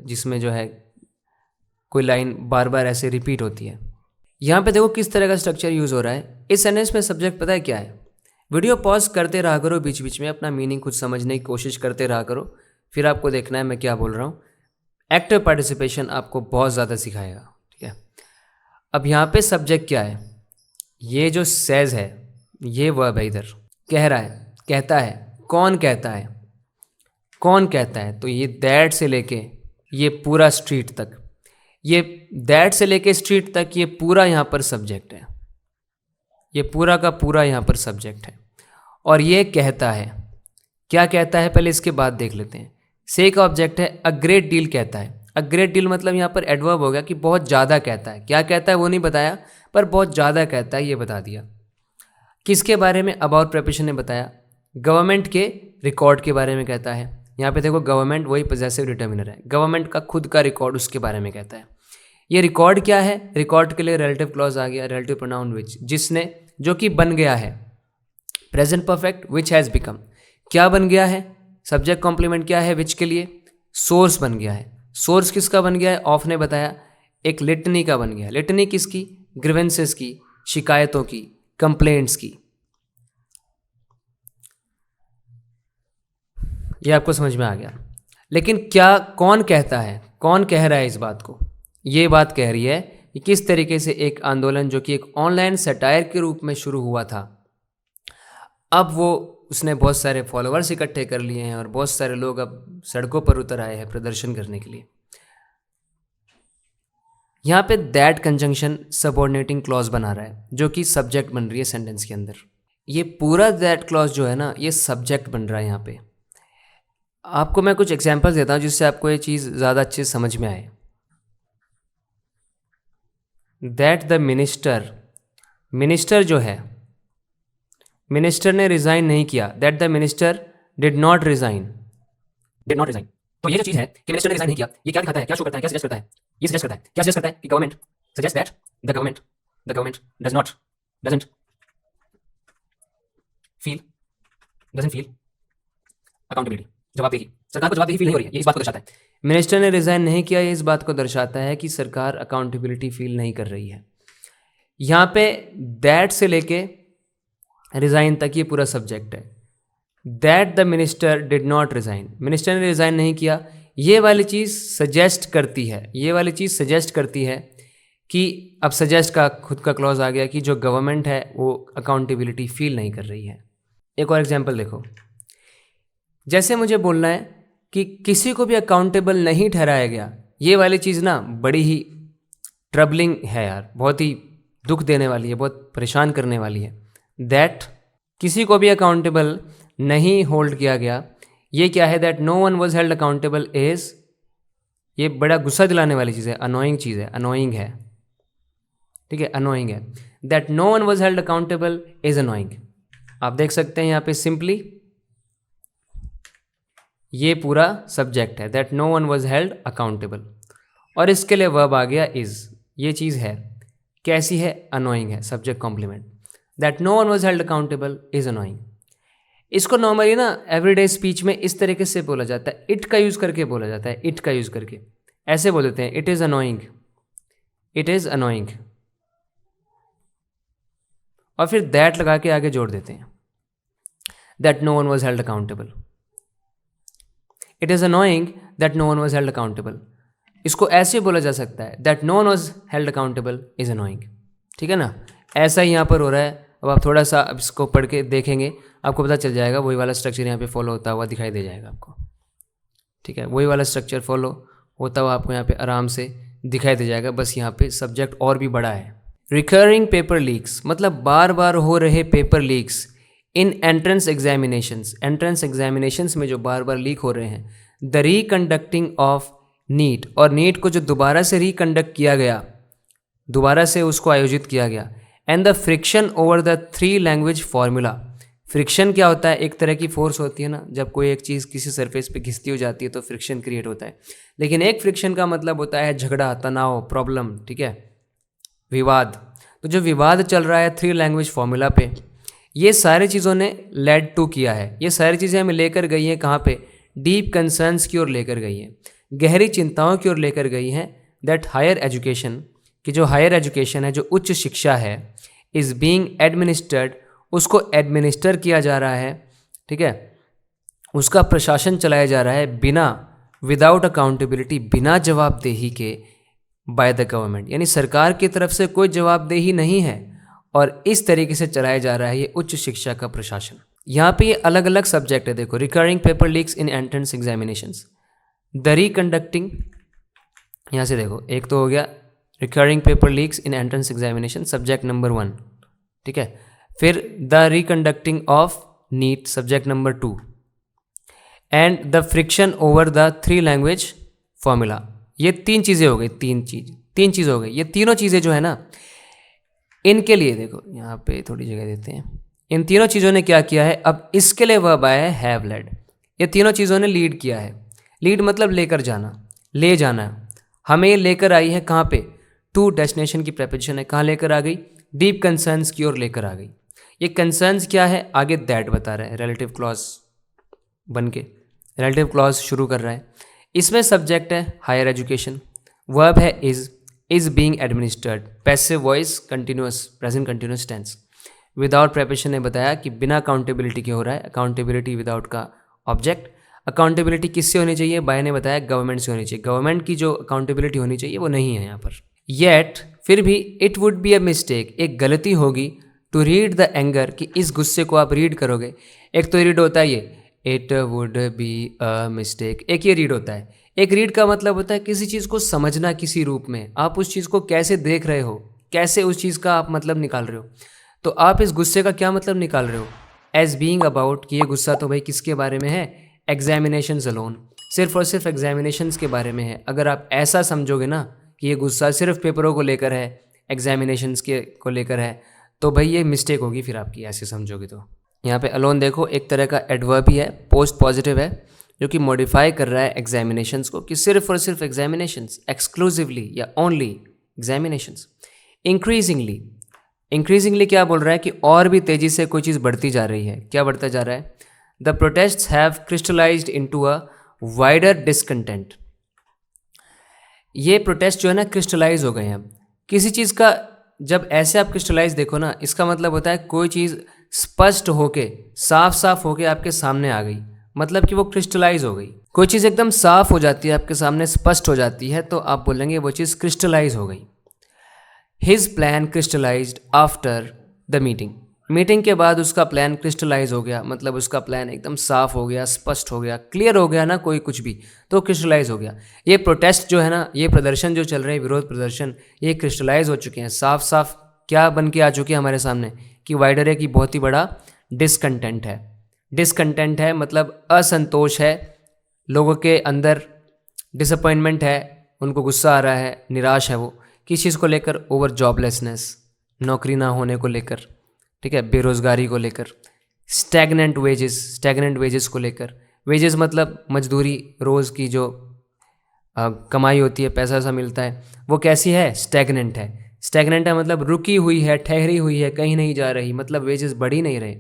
जिसमें जो है कोई लाइन बार बार ऐसे रिपीट होती है। यहाँ पे देखो किस तरह का स्ट्रक्चर यूज़ हो रहा है। इस सेंटेंस में सब्जेक्ट पता है क्या है? वीडियो पॉज करते रहा करो, बीच बीच में अपना मीनिंग कुछ समझने की कोशिश करते रहा करो, फिर आपको देखना है मैं क्या बोल रहा हूँ। एक्टिव पार्टिसिपेशन आपको बहुत ज़्यादा सिखाएगा। ठीक है, अब यहाँ पे सब्जेक्ट क्या है? ये जो सेज है, ये वर्ब है, इधर कह रहा है, कहता है। कौन कहता है? कौन कहता है? तो ये दैट से लेके ये पूरा स्ट्रीट तक, ये दैट से लेके स्ट्रीट तक, ये पूरा यहाँ पर सब्जेक्ट है। ये पूरा का पूरा यहाँ पर सब्जेक्ट है। और ये कहता है, क्या कहता है पहले इसके बाद देख लेते हैं। से का ऑब्जेक्ट है, अ ग्रेट डील कहता है। अ ग्रेट डील मतलब यहाँ पर एडवर्ब हो गया कि बहुत ज़्यादा कहता है। क्या कहता है वो नहीं बताया, पर बहुत ज़्यादा कहता है ये बता दिया। किसके बारे में? अबाउट प्रेपोजिशन ने बताया। गवर्नमेंट के रिकॉर्ड के बारे में कहता है। यहाँ पे देखो गवर्नमेंट वही पॉजेसिव डिटर्मिनर है, गवर्नमेंट का खुद का रिकॉर्ड, उसके बारे में कहता है। ये रिकॉर्ड क्या है? रिकॉर्ड के लिए रिलेटिव क्लॉज आ गया, रिलेटिव प्रोनाउन विच, जिसने, जो कि बन गया है। Present perfect which has become, क्या बन गया है? सब्जेक्ट कॉम्प्लीमेंट क्या है विच के लिए? सोर्स बन गया है। सोर्स किसका बन गया है? ऑफ ने बताया, एक लिटनी का बन गया है। लिटनी किसकी? ग्रीवेंसेस की, शिकायतों की, कंप्लेंट्स की। ये आपको समझ में आ गया। लेकिन क्या, कौन कहता है? कौन कह रहा है इस बात को? ये बात कह रही है कि किस तरीके से एक आंदोलन जो कि एक ऑनलाइन सटायर के रूप में शुरू हुआ था, अब वो उसने बहुत सारे फॉलोअर्स इकट्ठे कर लिए हैं और बहुत सारे लोग अब सड़कों पर उतर आए हैं प्रदर्शन करने के लिए। यहाँ पे दैट कंजंक्शन सबऑर्डिनेटिंग क्लॉज बना रहा है, जो कि सब्जेक्ट बन रही है सेंटेंस के अंदर। ये पूरा दैट क्लॉज जो है ना, ये सब्जेक्ट बन रहा है यहाँ पे। आपको मैं कुछ एग्जांपल्स देता हूँ जिससे आपको ये चीज़ ज़्यादा अच्छे से समझ में आए। दैट द मिनिस्टर, मिनिस्टर जो है, मिनिस्टर ने रिजाइन नहीं किया। That the minister did not resign, did not resign. तो ये जो चीज़ है कि मिनिस्टर ने रिजाइन नहीं किया, ये क्या दिखाता है, क्या शो करता है, क्या सजेस्ट करता है? ये सजेस्ट करता है, क्या सजेस्ट करता है? कि government suggest that the government does not, doesn't feel, doesn't feel accountability, जवाबदेही। सरकार को जवाबदेही फील नहीं हो रही है, ये इस बात को दर्शाता है। मिनिस्टर ने रिजाइन नहीं किया, ये इस बात को दर्शाता है कि सरकार अकाउंटेबिलिटी फील नहीं कर रही है। यहाँ पे दैट से लेके रिजाइन तक ये पूरा सब्जेक्ट है। That the minister did not resign, minister ने रिजाइन नहीं किया, ये वाली चीज़ सजेस्ट करती है, ये वाली चीज़ सजेस्ट करती है कि अब सजेस्ट का खुद का क्लॉज आ गया कि जो गवर्नमेंट है वो अकाउंटेबिलिटी फील नहीं कर रही है। एक और एग्जांपल देखो, जैसे मुझे बोलना है कि किसी को भी अकाउंटेबल नहीं ठहराया गया, ये वाली चीज़ ना बड़ी ही ट्रबलिंग है यार, बहुत ही दुख देने वाली है, बहुत परेशान करने वाली है। दैट किसी को भी अकाउंटेबल नहीं होल्ड किया गया, ये क्या है? That no one was held accountable is, ये बड़ा गुस्सा दिलाने वाली चीज़ है, अनोइंग चीज़ है, अनोइंग है, ठीक है, अनोइंग है। That no one was held accountable is annoying. आप देख सकते हैं यहाँ पे सिंपली ये पूरा सब्जेक्ट है, that no one was held accountable, और इसके लिए वर्ब आ गया इज। ये चीज़ है कैसी है? अनोइंग है, subject complement. That no one was held accountable is annoying. इसको नॉर्मली ना एवरीडे स्पीच में इस तरीके से बोला जाता है, इट का यूज़ करके बोला जाता है, इट का यूज़ करके ऐसे बोल देते हैं, it is annoying, it is annoying, और फिर दैट लगा के आगे जोड़ देते हैं, that no one was held accountable. It is annoying that no one was held accountable. इसको ऐसे बोला जा सकता है, that no one was held accountable is annoying, ठीक है ना। ऐसा ही यहाँ पर हो रहा है। अब आप थोड़ा सा अब इसको पढ़ के देखेंगे, आपको पता चल जाएगा, वही वाला स्ट्रक्चर यहाँ पे फॉलो होता हुआ दिखाई दे जाएगा आपको, ठीक है, वही वाला स्ट्रक्चर फॉलो होता हुआ आपको यहाँ पे आराम से दिखाई दे जाएगा। बस यहाँ पे सब्जेक्ट और भी बड़ा है। रिकरिंग पेपर लीक्स मतलब बार बार हो रहे paper leaks in entrance examinations, entrance examinations में जो बार बार लीक हो रहे हैं। द रिकंडक्टिंग ऑफ नीट, और नीट को जो दोबारा से रिकंडक्ट किया गया, दोबारा से उसको आयोजित किया गया। And the friction over the 3 language formula. Friction क्या होता है? एक तरह की फोर्स होती है ना, जब कोई एक चीज़ किसी सरफेस पे घिसती हो जाती है तो फ्रिक्शन क्रिएट होता है। लेकिन एक फ्रिक्शन का मतलब होता है झगड़ा, तनाव, प्रॉब्लम, ठीक है, विवाद। तो जो विवाद चल रहा है 3 लैंग्वेज फार्मूला पे, ये सारी चीज़ों ने लेड टू किया है। ये सारी चीज़ें हमें लेकर गई हैं कहाँ पे? डीप कंसर्न्स की ओर लेकर गई हैं, गहरी चिंताओं की ओर लेकर गई हैं। दैट हायर एजुकेशन, कि जो हायर एजुकेशन है, जो उच्च शिक्षा है, इज़ बीइंग एडमिनिस्टर्ड, उसको एडमिनिस्टर किया जा रहा है, ठीक है, उसका प्रशासन चलाया जा रहा है बिना, विदाउट अकाउंटेबिलिटी, बिना जवाबदेही के, बाय द गवर्नमेंट, यानी सरकार की तरफ से कोई जवाबदेही नहीं है, और इस तरीके से चलाया जा रहा है ये उच्च शिक्षा का प्रशासन। यहाँ पे ये अलग अलग सब्जेक्ट है, देखो, recurring paper leaks in entrance examinations, the reconducting, यहाँ से देखो, एक तो हो गया recurring paper leaks in entrance examination, subject number 1, ठीक है। फिर the reconducting of NEET, subject number 2, and the friction over the 3 language formula. ये 3 चीज़ें हो गई, 3 चीज़ हो गई। ये तीनों चीज़ें जो है ना, इनके लिए देखो यहाँ पे थोड़ी जगह देते हैं। इन तीनों चीज़ों ने क्या किया है? अब इसके लिए वर्ब आया है हैव लेड। ये तीनों चीज़ों ने लीड किया है। लीड मतलब लेकर जाना, ले जाना। हमें ये लेकर आई है कहाँ पे? टू डेस्टिनेशन की प्रेपोजिशन है, कहाँ लेकर आ गई? डीप कंसर्न्स की ओर लेकर आ गई। ये कंसर्न्स क्या है? आगे दैट बता रहा है, रिलेटिव क्लॉज बन के रिलेटिव क्लॉज शुरू कर रहा है। इसमें सब्जेक्ट है हायर एजुकेशन, वर्ब है is being administered, passive voice continuous, present continuous tense. Without preposition ने बताया कि बिना अकाउंटेबिलिटी के हो रहा है, अकाउंटेबिलिटी विदाउट का ऑब्जेक्ट। अकाउंटेबिलिटी किससे होनी चाहिए? बाय ने बताया गवर्नमेंट से होनी चाहिए। गवर्नमेंट की जो अकाउंटेबिलिटी होनी चाहिए वो नहीं है यहाँ पर। येट, फिर भी, it would be a mistake, एक गलती होगी, टू रीड द एंगर, कि इस गुस्से को आप रीड करोगे। एक तो रीड होता है ये, it would be a mistake, एक ये रीड होता है। एक रीड का मतलब होता है किसी चीज़ को समझना किसी रूप में, आप उस चीज़ को कैसे देख रहे हो, कैसे उस चीज़ का आप मतलब निकाल रहे हो। तो आप इस गुस्से का क्या मतलब निकाल रहे हो? एज बीइंग अबाउट, कि ये गुस्सा तो भाई किसके बारे में है? एग्जामिनेशंस अलोन, सिर्फ और सिर्फ एग्जामिनेशंस के बारे में है। अगर आप ऐसा समझोगे ना कि ये गुस्सा सिर्फ पेपरों को लेकर है, एग्जामिनेशंस के को लेकर है, तो भाई ये मिस्टेक होगी फिर आपकी, ऐसे समझोगे तो। यहाँ पे अलोन देखो एक तरह का एडवर्ब ही है, पोस्ट पॉजिटिव है, जो कि मॉडिफाई कर रहा है एग्जामिनेशंस को, कि सिर्फ और सिर्फ एग्जामिनेशंस, एक्सक्लूसिवली या ओनली एग्जामिनेशंस। इंक्रीजिंगली, इंक्रीजिंगली क्या बोल रहा है? कि और भी तेज़ी से कोई चीज़ बढ़ती जा रही है। क्या बढ़ता जा रहा है? The protests have crystallised into a wider discontent. ये प्रोटेस्ट जो है ना क्रिस्टलाइज हो गए हैं। किसी चीज़ का जब ऐसे आप क्रिस्टलाइज देखो ना, इसका मतलब होता है कोई चीज़ स्पष्ट होके, साफ साफ होके आपके सामने आ गई, मतलब कि वो क्रिस्टलाइज हो गई। कोई चीज़ एकदम साफ हो जाती है, आपके सामने स्पष्ट हो जाती है, तो आप बोलेंगे वो चीज़ क्रिस्टलाइज हो गई। His plan crystallised after the meeting, meeting के बाद उसका प्लान क्रिस्टलाइज हो गया, मतलब उसका प्लान एकदम साफ हो गया, स्पष्ट हो गया, क्लियर हो गया ना, कोई कुछ भी, तो क्रिस्टलाइज हो गया। ये प्रोटेस्ट जो है ना, ये प्रदर्शन जो चल रहे हैं, विरोध प्रदर्शन, ये क्रिस्टलाइज हो चुके हैं, साफ साफ क्या बन के आ चुके हैं हमारे सामने, कि वाइडर है, कि बहुत ही बड़ा डिसकंटेंट है, डिसकंटेंट है मतलब असंतोष है, लोगों के अंदर डिसअपॉइंटमेंट है, उनको गुस्सा आ रहा है, निराश है वो किस चीज़ को लेकर, ओवर जॉबलेसनेस, नौकरी ना होने को लेकर, ठीक है, बेरोज़गारी को लेकर। स्टैगनेंट वेजेस को लेकर, वेजेस मतलब मजदूरी, रोज़ की जो कमाई होती है, पैसा सा मिलता है, वो कैसी है, स्टैगनेंट है। स्टैगनेंट है मतलब रुकी हुई है, ठहरी हुई है, कहीं नहीं जा रही, मतलब वेजेस बढ़ ही नहीं रहे।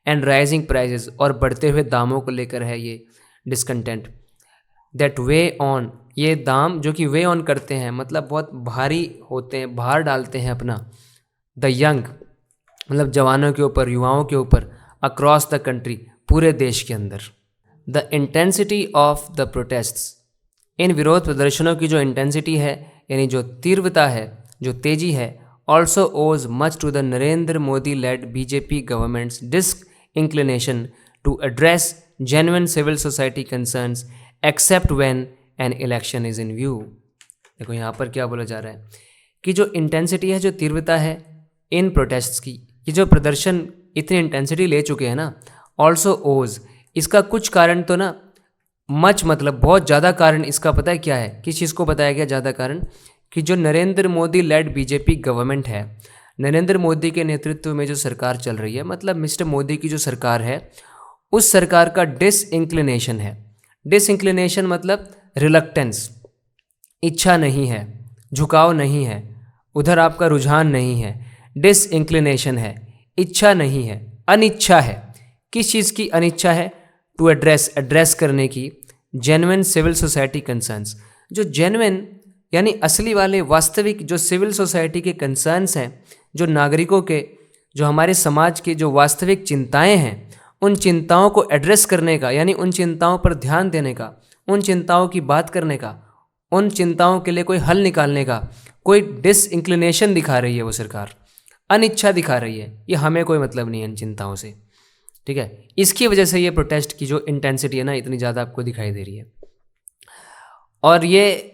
एंड राइजिंग प्राइजेस, और बढ़ते हुए दामों को लेकर है ये डिसकंटेंट। दैट वे ऑन, ये दाम जो कि वे ऑन करते हैं मतलब बहुत भारी होते हैं, भार डालते हैं अपना। द यंग मतलब जवानों के ऊपर, युवाओं के ऊपर, अक्रॉस द कंट्री, पूरे देश के अंदर। The intensity of the protests, इन विरोध प्रदर्शनों की जो इंटेंसिटी है यानी जो तीव्रता है, जो तेजी है, also owes much to the Narendra Modi led BJP government's disinclination to address genuine civil society concerns except when an election is in view. देखो यहाँ पर क्या बोला जा रहा है कि जो इंटेंसिटी है, जो तीव्रता है इन प्रोटेस्ट्स की, ये जो प्रदर्शन इतनी इंटेंसिटी ले चुके हैं ना, ऑल्सो ओज, इसका कुछ कारण तो ना, मच मतलब बहुत ज़्यादा कारण इसका पता है क्या है, किस चीज़ को बताया गया ज़्यादा कारण, कि जो Narendra Modi led BJP government है, नरेंद्र मोदी के नेतृत्व में जो सरकार चल रही है, मतलब मिस्टर मोदी की जो सरकार है, उस सरकार का डिसइंक्लिनेशन है। डिसइंक्लिनेशन मतलब रिलक्टेंस, इच्छा नहीं है, झुकाव नहीं है, उधर आपका रुझान नहीं है, डिसइंक्लिनेशन है, इच्छा नहीं है, अनिच्छा है। किस चीज़ की अनिच्छा है, टू एड्रेस करने की जेन्युइन सिविल सोसाइटी कंसर्न्स, जो जेन्युइन यानी असली वाले वास्तविक जो सिविल सोसाइटी के कंसर्न्स हैं, जो नागरिकों के, जो हमारे समाज के जो वास्तविक चिंताएं हैं, उन चिंताओं को एड्रेस करने का, यानी उन चिंताओं पर ध्यान देने का, उन चिंताओं की बात करने का, उन चिंताओं के लिए कोई हल निकालने का कोई डिसइंक्लिनेशन दिखा रही है वो सरकार, अनिच्छा दिखा रही है। ये हमें कोई मतलब नहीं है इन चिंताओं से, ठीक है। इसकी वजह से ये प्रोटेस्ट की जो इंटेंसिटी है ना, इतनी ज़्यादा आपको दिखाई दे रही है। और ये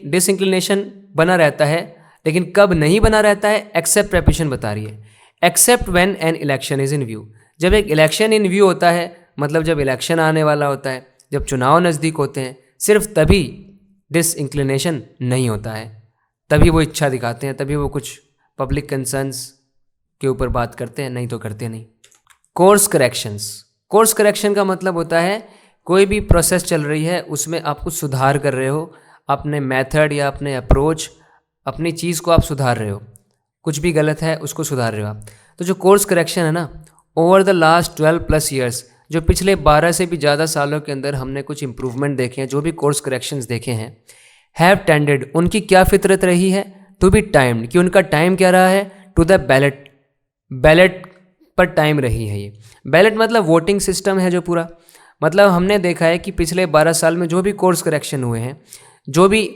डिसइंक्लिनेशन बना रहता है, लेकिन कब नहीं बना रहता है, एक्सेप्ट प्रेपोजिशन बता रही है, accept when an election is in view. जब एक इलेक्शन इन व्यू होता है, मतलब जब इलेक्शन आने वाला होता है, जब चुनाव नज़दीक होते हैं, सिर्फ तभी डिसइंक्लिनेशन नहीं होता है, तभी वो इच्छा दिखाते हैं, तभी वो कुछ पब्लिक कंसर्न्स के ऊपर बात करते हैं, नहीं तो करते नहीं। कोर्स करेक्शंस, कोर्स करेक्शन का मतलब होता है कोई भी प्रोसेस चल रही है, उसमें आप कुछ सुधार कर रहे हो, अपने मेथड या अपने अप्रोच, अपनी चीज़ को आप सुधार रहे हो, कुछ भी गलत है उसको सुधार रहे हो आप। तो जो कोर्स करेक्शन है ना, ओवर द लास्ट 12+ ईयर्स, जो पिछले 12 से भी ज़्यादा सालों के अंदर हमने कुछ इम्प्रूवमेंट देखे हैं, जो भी कोर्स करेक्शंस देखे हैं, हैव टेंडेड, उनकी क्या फितरत रही है, टू बी टाइम्ड, कि उनका टाइम क्या रहा है, टू द बैलेट, बैलेट पर टाइम रही है। ये बैलेट मतलब वोटिंग सिस्टम है जो पूरा, मतलब हमने देखा है कि पिछले 12 साल में जो भी कोर्स करेक्शन हुए हैं, जो भी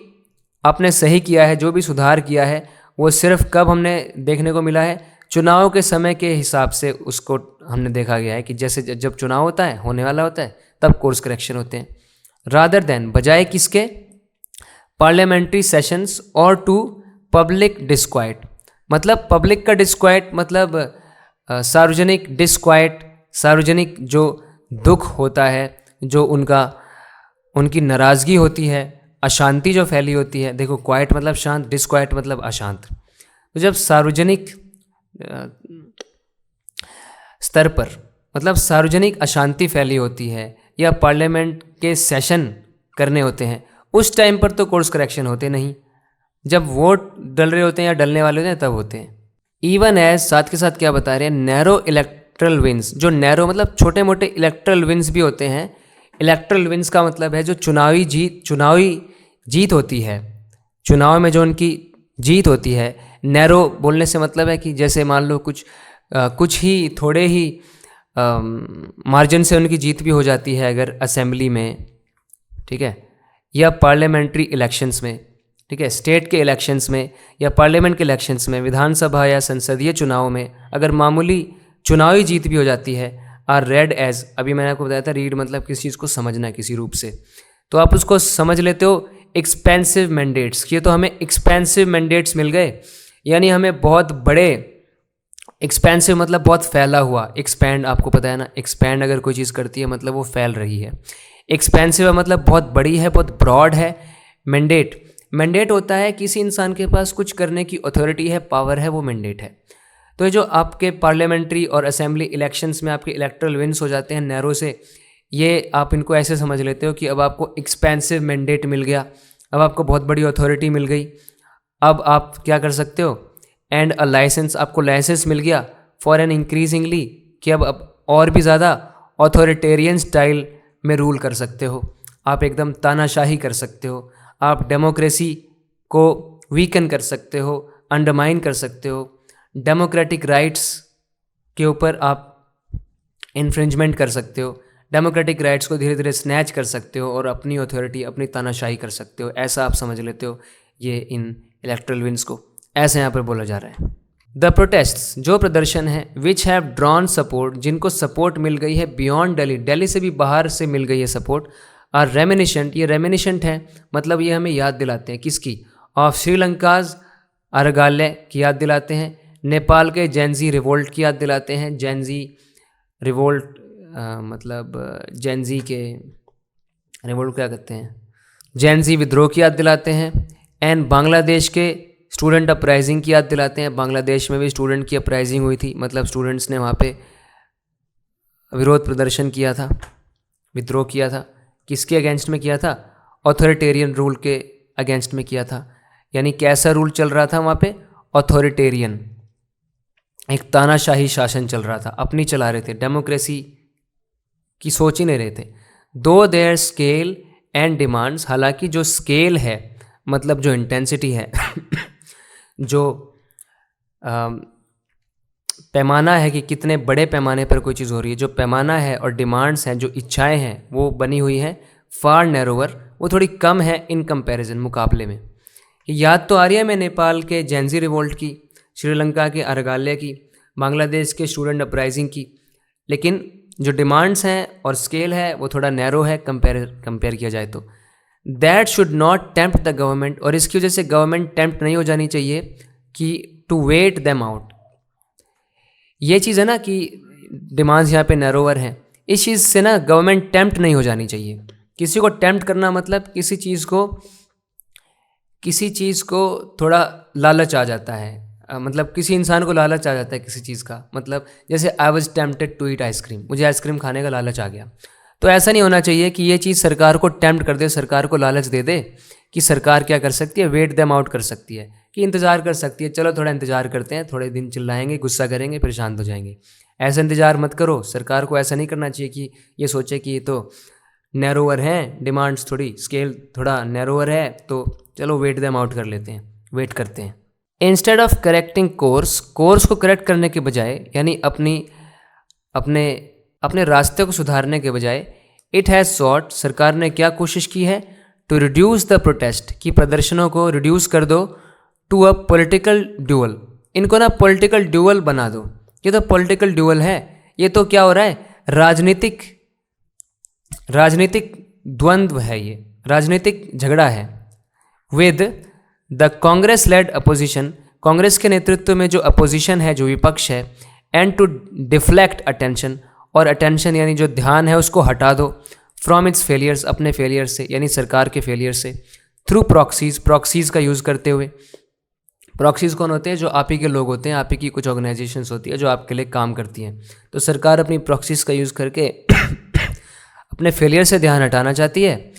आपने सही किया है, जो भी सुधार किया है, वो सिर्फ कब हमने देखने को मिला है, चुनाव के समय के हिसाब से उसको हमने देखा गया है कि जैसे जब चुनाव होता है, होने वाला होता है, तब कोर्स करेक्शन होते हैं। रादर देन, बजाय किसके, पार्लियामेंट्री सेशंस और टू पब्लिक डिस्क्वाइट, मतलब पब्लिक का डिस्क्वाइट मतलब सार्वजनिक डिस्क्वाइट, सार्वजनिक जो दुख होता है, जो उनकी नाराज़गी होती है, अशांति जो फैली होती है। देखो, क्वाइट मतलब शांत, डिस्क्वाइट मतलब अशांत। तो जब सार्वजनिक स्तर पर मतलब सार्वजनिक अशांति फैली होती है या पार्लियामेंट के सेशन करने होते हैं, उस टाइम पर तो कोर्स करेक्शन होते नहीं, जब वोट डल रहे होते हैं या डलने वाले होते हैं तब होते हैं। इवन एज, साथ के साथ क्या बता रहे हैं, नैरो इलेक्ट्रल विंस, जो नैरो मतलब छोटे मोटे इलेक्ट्रल विंस भी होते हैं। इलेक्ट्रल विंस का मतलब है जो चुनावी जीत होती है, चुनाव में जो उनकी जीत होती है। नैरो बोलने से मतलब है कि जैसे मान लो कुछ ही थोड़े ही मार्जिन से उनकी जीत भी हो जाती है अगर असेंबली में, ठीक है, या पार्लियामेंट्री इलेक्शंस में, ठीक है, स्टेट के इलेक्शंस में या पार्लियामेंट के इलेक्शंस में, विधानसभा या संसदीय चुनाव में अगर मामूली चुनावी जीत भी हो जाती है, आर रेड एज, अभी मैंने आपको बताया था रीड मतलब किसी चीज़ को समझना किसी रूप से, तो आप उसको समझ लेते हो एक्सपेंसिव मैंडेट्स, ये तो हमें एक्सपेंसिव मैंडेट्स मिल गए, यानी हमें बहुत बड़े एक्सपेंसिव मतलब बहुत फैला हुआ, एक्सपैंड आपको पता है ना, एक्सपैंड अगर कोई चीज़ करती है मतलब वो फैल रही है। एक्सपेंसिव मतलब बहुत बड़ी है, बहुत ब्रॉड है। मैंडेट, मैंडेट होता है किसी इंसान के पास कुछ करने की अथॉरिटी है, पावर है, वो मैंडेट है। तो ये जो आपके पार्लियामेंट्री और असेंबली इलेक्शंस में आपके इलेक्ट्रल विन्स हो जाते हैं नैरो से, ये आप इनको ऐसे समझ लेते हो कि अब आपको एक्सपेंसिव मैंडेट मिल गया, अब आपको बहुत बड़ी अथॉरिटी मिल गई। अब आप क्या कर सकते हो, एंड अ लाइसेंस, आपको लाइसेंस मिल गया फॉर एन इंक्रीजिंगली, कि अब और भी ज़्यादा ऑथोरिटेरियन स्टाइल में रूल कर सकते हो, आप एकदम तानाशाही कर सकते हो, आप डेमोक्रेसी को वीकन कर सकते हो, अंडरमाइन कर सकते हो, डेमोक्रेटिक राइट्स के ऊपर आप इन्फ्रिंजमेंट कर सकते हो, डेमोक्रेटिक राइट्स को धीरे धीरे स्नैच कर सकते हो और अपनी अथॉरिटी, अपनी तानाशाही कर सकते हो। ऐसा आप समझ लेते हो ये इन इलेक्ट्रल विंस को, ऐसे यहाँ पर बोला जा रहा है। द प्रोटेस्ट्स, जो प्रदर्शन है, विच हैव ड्रॉन सपोर्ट, जिनको सपोर्ट मिल गई है बियॉन्ड दिल्ली, दिल्ली से भी बाहर से मिल गई है सपोर्ट, आर रेमिनिशेंट, ये रेमिनिशेंट है मतलब ये हमें याद दिलाते हैं किसकी, ऑफ श्रीलंकाज अरगाले की याद दिलाते हैं, नेपाल के जैनजी रिवोल्ट की याद दिलाते हैं, जैनजी रिवोल्ट मतलब जैनजी के रिवोल्ट क्या कहते हैं, जैनजी विद्रोह की याद दिलाते हैं, एंड बांग्लादेश के स्टूडेंट अपराइजिंग की याद दिलाते हैं। बांग्लादेश में भी स्टूडेंट की अपराइजिंग हुई थी, मतलब स्टूडेंट्स ने वहाँ पे विरोध प्रदर्शन किया था, विद्रोह किया था। किसके अगेंस्ट में किया था, ऑथोरिटेरियन रूल के अगेंस्ट में किया था। यानी कैसा रूल चल रहा था वहाँ पे, ऑथोरिटेरियन, एक तानाशाही शासन चल रहा था, अपनी चला रहे थे, डेमोक्रेसी की सोच ही नहीं रहे थे। दो देयर स्केल एंड डिमांड्स, हालांकि जो स्केल है मतलब जो इंटेंसिटी है जो पैमाना है कि कितने बड़े पैमाने पर कोई चीज़ हो रही है, जो पैमाना है और डिमांड्स हैं, जो इच्छाएं हैं, वो बनी हुई हैं फार नैरोवर, वो थोड़ी कम है इन कंपैरिजन, मुकाबले में। याद तो आ रही है मैं नेपाल के जैनजी रिवोल्ट की, श्रीलंका के अरगाले की, बांग्लादेश के स्टूडेंट अपराइजिंग की, लेकिन जो डिमांड्स हैं और स्केल है वो थोड़ा नैरो है कंपेयर किया जाए तो। That should not tempt the government, और इसकी वजह से गवर्नमेंट टेम्प्ट नहीं हो जानी चाहिए कि टू वेट देम आउट। ये चीज़ है ना कि डिमांड्स यहाँ पे नैरोवर हैं, इस चीज़ से ना गवर्नमेंट टेम्प्ट नहीं हो जानी चाहिए। किसी को टेम्प्ट करना मतलब किसी चीज़ को थोड़ा लालच आ जाता है, मतलब किसी इंसान को लालच आ जाता है किसी चीज़ का, मतलब जैसे I was tempted to eat ice cream, मुझे आइसक्रीम खाने का लालच आ गया। तो ऐसा नहीं होना चाहिए कि ये चीज़ सरकार को टेम्प्ट कर दे, सरकार को लालच दे दे कि सरकार क्या कर सकती है, वेट देम आउट कर सकती है, कि इंतज़ार कर सकती है, चलो थोड़ा इंतज़ार करते हैं, थोड़े दिन चिल्लाएंगे, गुस्सा करेंगे, फिर शांत हो जाएंगे। ऐसा इंतज़ार मत करो, सरकार को ऐसा नहीं करना चाहिए कि ये सोचे कि ये तो नैरोवर हैं, डिमांड्स थोड़ी, स्केल थोड़ा नैरोवर है, तो चलो वेट देम आउट कर लेते हैं, वेट करते हैं। इंस्टेड ऑफ करेक्टिंग कोर्स को करेक्ट करने के बजाय, यानी अपने रास्ते को सुधारने के बजाय, इट हैज़ सॉट, सरकार ने क्या कोशिश की है, टू रिड्यूस द प्रोटेस्ट, कि प्रदर्शनों को रिड्यूस कर दो, टू अ पॉलिटिकल ड्यूअल, इनको ना पॉलिटिकल ड्यूअल बना दो। ये तो पॉलिटिकल ड्यूअल है, ये तो क्या हो रहा है, राजनीतिक द्वंद्व है, ये राजनीतिक झगड़ा है। With the Congress led opposition, Congress के नेतृत्व में जो अपोजिशन है, जो विपक्ष है, एंड टू डिफ्लेक्ट अटेंशन, और अटेंशन यानी जो ध्यान है उसको हटा दो, फ्रॉम इट्स फेलियर्स, अपने फेलियर से, यानी सरकार के फेलियर से, थ्रू प्रॉक्सीज़ का यूज़ करते हुए। प्रॉक्सीज़ कौन होते हैं, जो आप ही के लोग होते हैं, आप ही की कुछ ऑर्गेनाइजेशंस होती है जो आपके लिए काम करती हैं। तो सरकार अपनी प्रॉक्सीज़ का यूज़ करके अपने फेलियर से ध्यान हटाना चाहती है।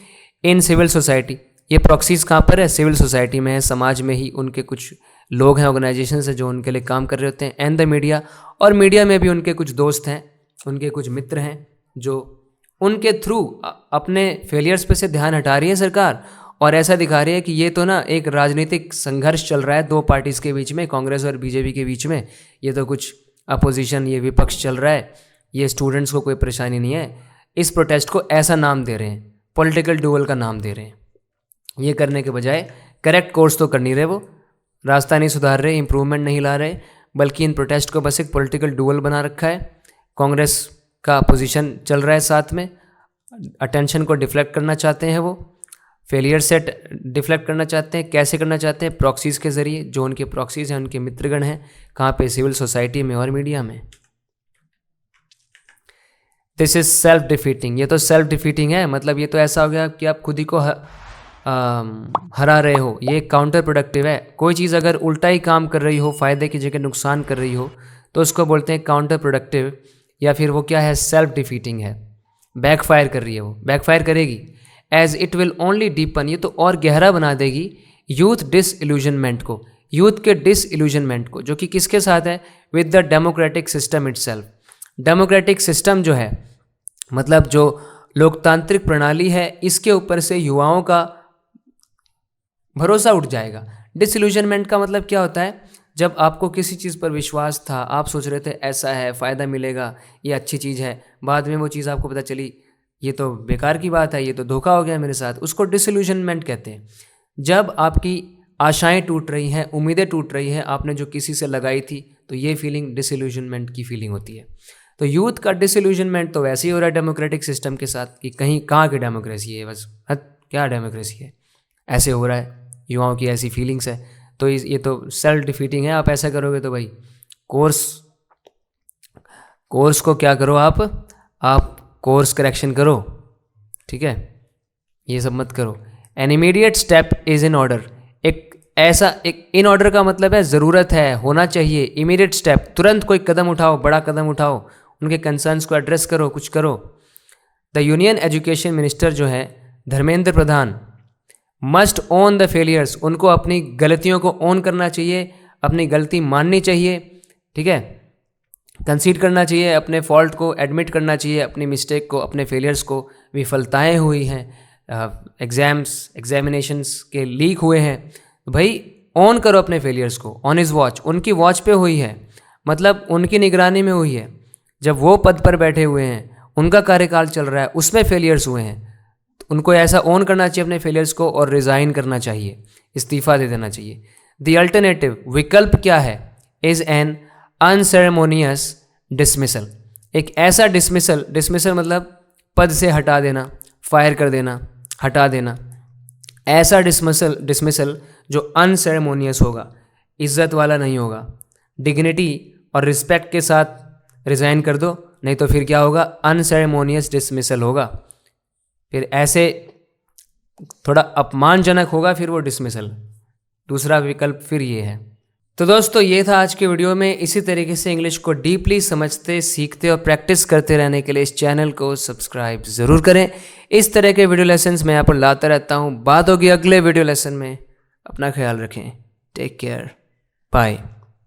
इन सिविल सोसाइटी, ये प्रॉक्सीज़ कहाँ पर है, सिविल सोसाइटी में है, समाज में ही उनके कुछ लोग हैं, ऑर्गेनाइजेशन है जो उनके लिए काम कर रहे होते हैं। एंड द मीडिया, और मीडिया में भी उनके कुछ दोस्त हैं, उनके कुछ मित्र हैं, जो उनके थ्रू अपने फेलियर्स पे से ध्यान हटा रही है सरकार, और ऐसा दिखा रही है कि ये तो ना एक राजनीतिक संघर्ष चल रहा है दो पार्टीज़ के बीच में, कांग्रेस और बीजेपी के बीच में, ये तो कुछ अपोजिशन, ये विपक्ष चल रहा है, ये स्टूडेंट्स को कोई परेशानी नहीं है। इस प्रोटेस्ट को ऐसा नाम दे रहे हैं, पॉलिटिकल ड्यूअल का नाम दे रहे हैं। ये करने के बजाय करेक्ट कोर्स तो कर नहीं रहे, वो रास्ता नहीं सुधार रहे, इम्प्रूवमेंट नहीं ला रहे, बल्कि इन प्रोटेस्ट को बस एक पॉलिटिकल ड्यूअल बना रखा है। कांग्रेस का अपोजिशन चल रहा है साथ में, अटेंशन को डिफ्लेक्ट करना चाहते हैं वो, फेलियर से डिफ्लेक्ट करना चाहते हैं। कैसे करना चाहते हैं? प्रॉक्सीज़ के ज़रिए। जो उनके प्रॉक्सीज़ हैं, उनके मित्रगण हैं, कहाँ पे? सिविल सोसाइटी में और मीडिया में। This is self defeating. ये तो सेल्फ डिफीटिंग है, मतलब ये तो ऐसा हो गया कि आप खुद ही को हरा रहे हो। ये काउंटर प्रोडक्टिव है। कोई चीज़ अगर उल्टा ही काम कर रही हो, फ़ायदे की जगह नुकसान कर रही हो, तो उसको बोलते हैं काउंटर प्रोडक्टिव, या फिर वो क्या है? सेल्फ डिफीटिंग है। बैकफायर कर रही है, वो बैकफायर करेगी। As it will only deepen, ये तो और गहरा बना देगी यूथ डिसइल्यूजनमेंट को, यूथ के डिसइल्यूजनमेंट को, जो कि किसके साथ है? With the democratic system itself. Democratic system जो है, मतलब जो लोकतांत्रिक प्रणाली है, इसके ऊपर से युवाओं का भरोसा उठ जाएगा। डिसइल्यूजनमेंट का मतलब क्या होता है? जब आपको किसी चीज़ पर विश्वास था, आप सोच रहे थे ऐसा है, फ़ायदा मिलेगा, ये अच्छी चीज़ है, बाद में वो चीज़ आपको पता चली ये तो बेकार की बात है, ये तो धोखा हो गया मेरे साथ, उसको डिसइल्यूजनमेंट कहते हैं। जब आपकी आशाएं टूट रही हैं, उम्मीदें टूट रही हैं, आपने जो किसी से लगाई थी, तो ये फीलिंग डिसइल्यूजनमेंट की फीलिंग होती है। तो यूथ का डिसइल्यूजनमेंट तो वैसे ही हो रहा है डेमोक्रेटिक सिस्टम के साथ कि कहीं कहाँ की डेमोक्रेसी है, बस क्या डेमोक्रेसी है, ऐसे हो रहा है। युवाओं की ऐसी फीलिंग्स है। तो ये तो सेल्फ डिफीटिंग है। आप ऐसा करोगे तो भाई कोर्स को क्या करो, आप कोर्स करेक्शन करो, ठीक है, ये सब मत करो। An immediate step is in order. एक इन ऑर्डर का मतलब है ज़रूरत है, होना चाहिए। इमीडिएट स्टेप, तुरंत कोई कदम उठाओ, बड़ा कदम उठाओ, उनके कंसर्न्स को एड्रेस करो, कुछ करो। द यूनियन एजुकेशन मिनिस्टर जो है Dharmendra Pradhan, must own the failures, उनको अपनी गलतियों को ओन करना चाहिए, अपनी गलती माननी चाहिए, ठीक है, कंसीड करना चाहिए, अपने फॉल्ट को एडमिट करना चाहिए, अपनी मिस्टेक को, अपने फेलियर्स को। विफलताएं हुई हैं, एग्जामिनेशंस के लीक हुए हैं, तो भाई ऑन करो अपने फेलियर्स को। ऑन इज़ वॉच, उनकी वॉच पे हुई है, मतलब उनकी निगरानी में हुई है। जब वो पद पर बैठे हुए हैं, उनका कार्यकाल चल रहा है, उसमें फेलियर्स हुए हैं, तो उनको ऐसा ऑन करना चाहिए अपने फेलियर्स को, और रिज़ाइन करना चाहिए, इस्तीफ़ा दे देना चाहिए। द अल्टरनेटिव, विकल्प क्या है? इज़ एन अनसेरेमोनियस डिसमिसल, एक ऐसा डिसमिसल मतलब पद से हटा देना, फायर कर देना, हटा देना। ऐसा डिसमिसल जो अनसेरेमोनियस होगा, इज्जत वाला नहीं होगा, डिग्निटी और रिस्पेक्ट के साथ रिज़ाइन कर दो, नहीं तो फिर क्या होगा? अनसेरेमोनियस डिसमिसल होगा, फिर ऐसे थोड़ा अपमानजनक होगा फिर वो डिसमिसल। दूसरा विकल्प फिर ये है। तो दोस्तों ये था आज के वीडियो में। इसी तरीके से इंग्लिश को डीपली समझते, सीखते और प्रैक्टिस करते रहने के लिए इस चैनल को सब्सक्राइब ज़रूर करें। इस तरह के वीडियो लेसन्स मैं यहाँ पर लाता रहता हूँ। बात होगी अगले वीडियो लेसन में। अपना ख्याल रखें। Take care. बाय।